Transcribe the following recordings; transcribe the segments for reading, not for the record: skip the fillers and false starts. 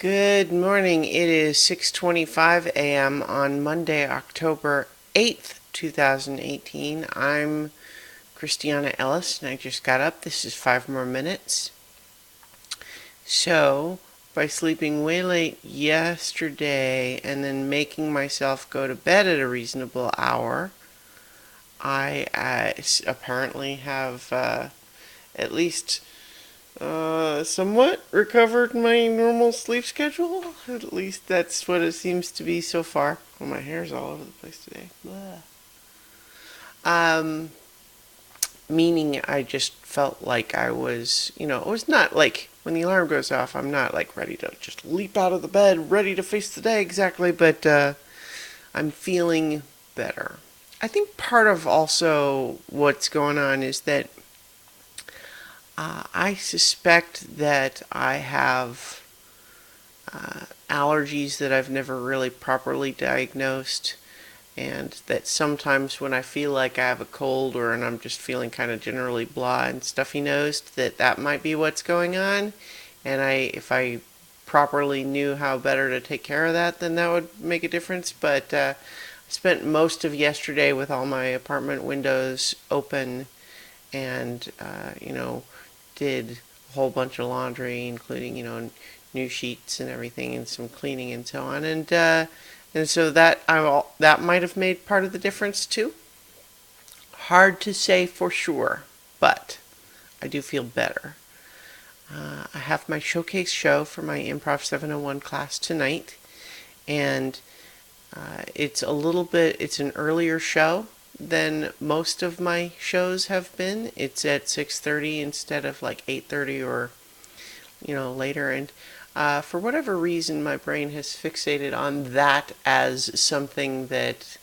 Good morning. It is 6:25 a.m. on Monday, October 8th, 2018. I'm Christiana Ellis and I just got up. This is 5 more minutes. So, by sleeping way late yesterday and then making myself go to bed at a reasonable hour, I apparently have at least somewhat recovered my normal sleep schedule. At least that's what it seems to be so far. Well, my hair's all over the place today. Blah. Um, Meaning I just felt like I was, it was not like when the alarm goes off, I'm not like ready to just leap out of the bed, ready to face the day exactly, but I'm feeling better. I think part of also what's going on is that I suspect that I have allergies that I've never really properly diagnosed, and that sometimes when I feel like I have a cold and I'm just feeling kind of generally blah and stuffy nosed, that might be what's going on. And if I properly knew how better to take care of that, then that would make a difference. But I spent most of yesterday with all my apartment windows open and, did a whole bunch of laundry, including, new sheets and everything, and some cleaning and so on. And so that might have made part of the difference too. Hard to say for sure, but I do feel better. I have my showcase show for my Improv 701 class tonight, and it's an earlier show than most of my shows have been. It's at 6:30 instead of like 8:30 or later, and for whatever reason my brain has fixated on that as something that,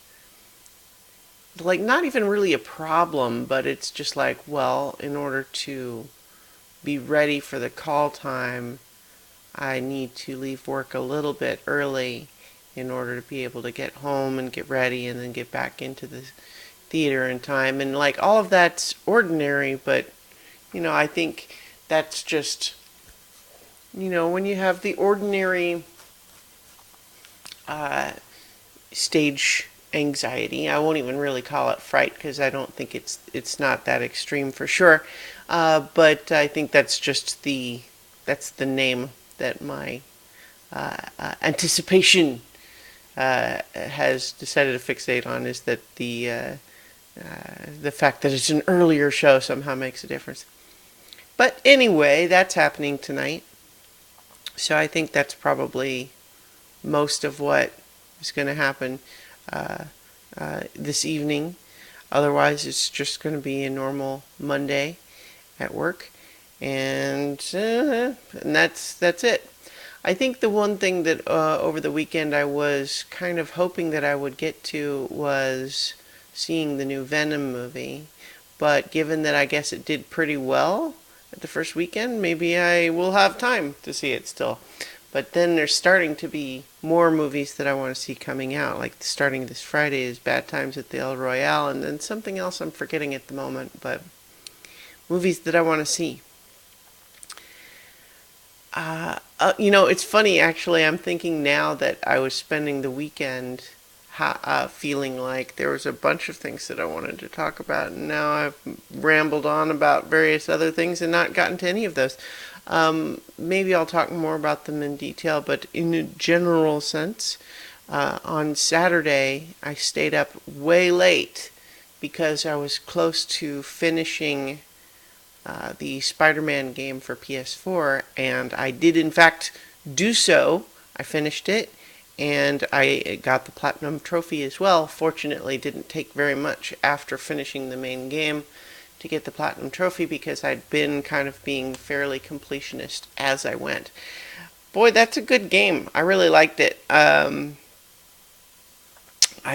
like, not even really a problem, but it's just like, well, in order to be ready for the call time, I need to leave work a little bit early in order to be able to get home and get ready and then get back into the theater in time. And like all of that's ordinary, but I think that's just, when you have the ordinary stage anxiety. I won't even really call it fright because I don't think it's not that extreme for sure. But I think that's the name that my anticipation has decided to fixate on, is that the fact that it's an earlier show somehow makes a difference. But anyway, that's happening tonight. So I think that's probably most of what is going to happen this evening. Otherwise, it's just going to be a normal Monday at work, and that's it. I think the one thing that over the weekend I was kind of hoping that I would get to was seeing the new Venom movie, but given that I guess it did pretty well at the first weekend, maybe I will have time to see it still. But then there's starting to be more movies that I want to see coming out. Like starting this Friday is Bad Times at the El Royale, and then something else I'm forgetting at the moment, but movies that I want to see. It's funny actually. I'm thinking now that I was spending the weekend feeling like there was a bunch of things that I wanted to talk about, and now I've rambled on about various other things and not gotten to any of those. Maybe I'll talk more about them in detail, but in a general sense, on Saturday I stayed up way late because I was close to finishing the Spider-Man game for PS4, and I did in fact do so. I finished it, and I got the Platinum Trophy as well. Fortunately, it didn't take very much after finishing the main game to get the Platinum Trophy, because I'd been kind of being fairly completionist as I went. Boy, that's a good game. I really liked it. I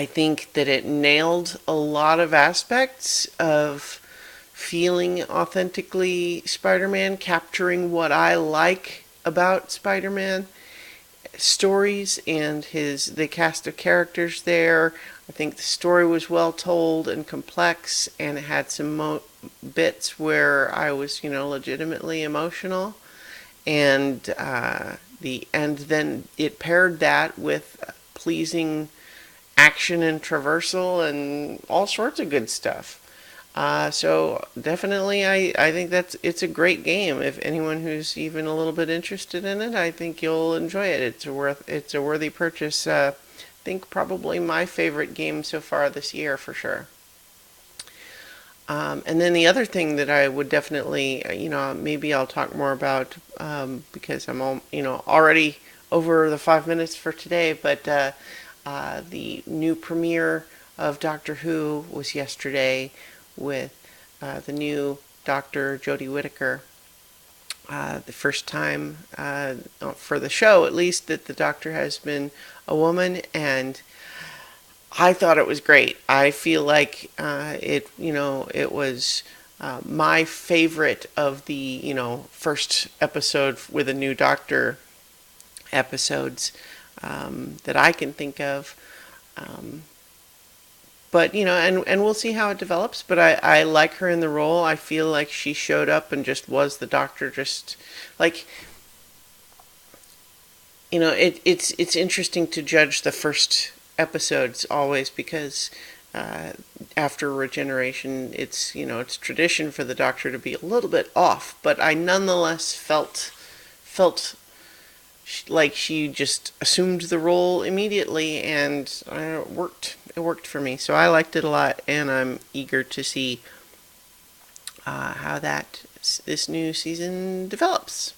think that it nailed a lot of aspects of feeling authentically Spider-Man, capturing what I like about Spider-Man stories and the cast of characters there. I think the story was well told and complex, and it had some bits where I was, legitimately emotional. and then it paired that with pleasing action and traversal and all sorts of good stuff. So definitely, I think it's a great game. If anyone who's even a little bit interested in it, I think you'll enjoy it. It's a worthy purchase. I think probably my favorite game so far this year for sure. And then the other thing that I would definitely, maybe I'll talk more about because I'm already over the 5 minutes for today. But the new premiere of Doctor Who was yesterday with the new Doctor Jodie Whittaker. The first time for the show, at least, that the Doctor has been a woman, and I thought it was great. I feel like it was my favorite of the, first episode with a new Doctor episodes that I can think of. Um, but and we'll see how it develops. But I like her in the role. I feel like she showed up and just was the Doctor. Just like it's interesting to judge the first episodes always because after regeneration, it's tradition for the Doctor to be a little bit off. But I nonetheless felt like she just assumed the role immediately, and it worked. It worked for me, so I liked it a lot, and I'm eager to see how this new season develops.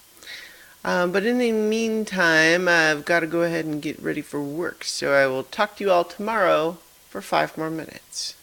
But in the meantime, I've got to go ahead and get ready for work, so I will talk to you all tomorrow for 5 more minutes.